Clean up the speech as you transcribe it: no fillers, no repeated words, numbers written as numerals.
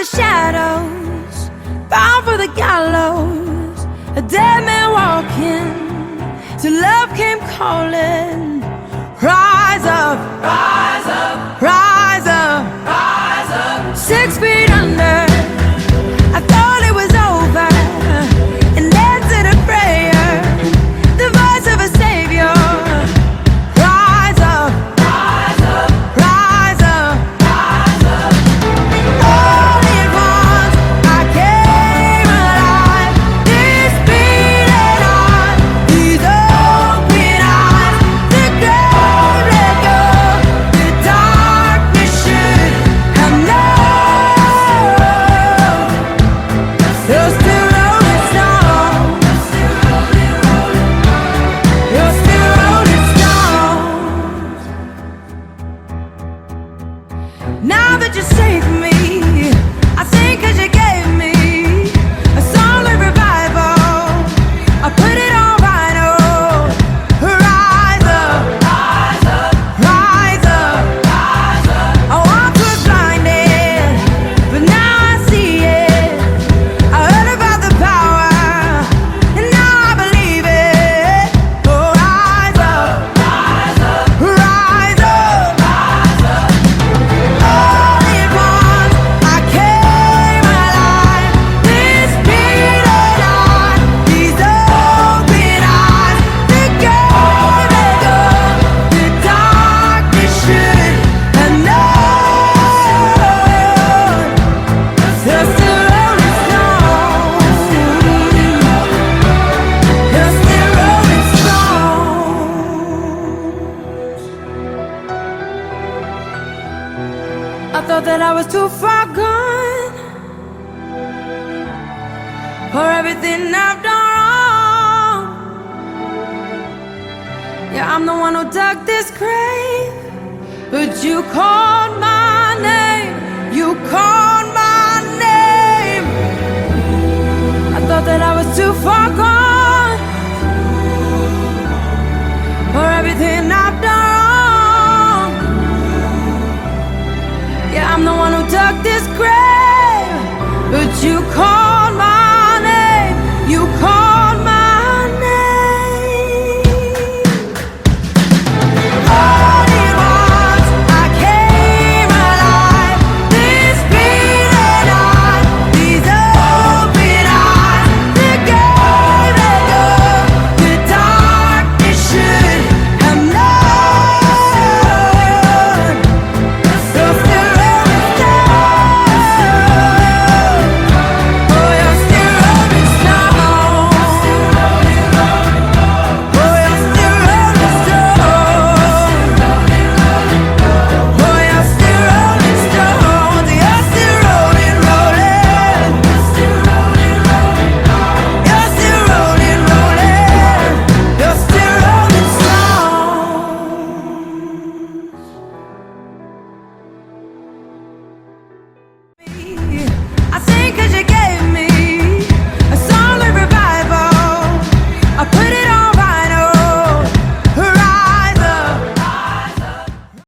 the shadows, bound for the gallows, a dead man walking, till love came calling. Rise up, rise up, rise up, rise up. 6 feet under, I thought it was over, and answered a prayer, the voice of a savior. Rise up, rise up, rise up, rise up. All at once I came alive, this beating heart, these open eyes, the grave let go, the darkness should have known. You're still rolling stone, you're still rolling stone. Now that you saved me, I sing 'cause you gave me a song of revival. I put it on vinyl. Rise up, rise up, rise up, rise up. I once was blinded, but now I see it. I heard about the power, and now I believe it. Oh, rise up, rise up, rise up, rise up. All at once I came alive, this beating heart, these open eyes, the grave let go, the darkness should have known. You're still rolling stone, you're still rolling stone. I thought that I was too far gone for everything I've done wrong. Yeah, I'm the one who dug this grave, but you called my name, you called my name. I thought that I was too far gone for everything I've done wrong. Yeah, I'm the one who dug this grave, but you called my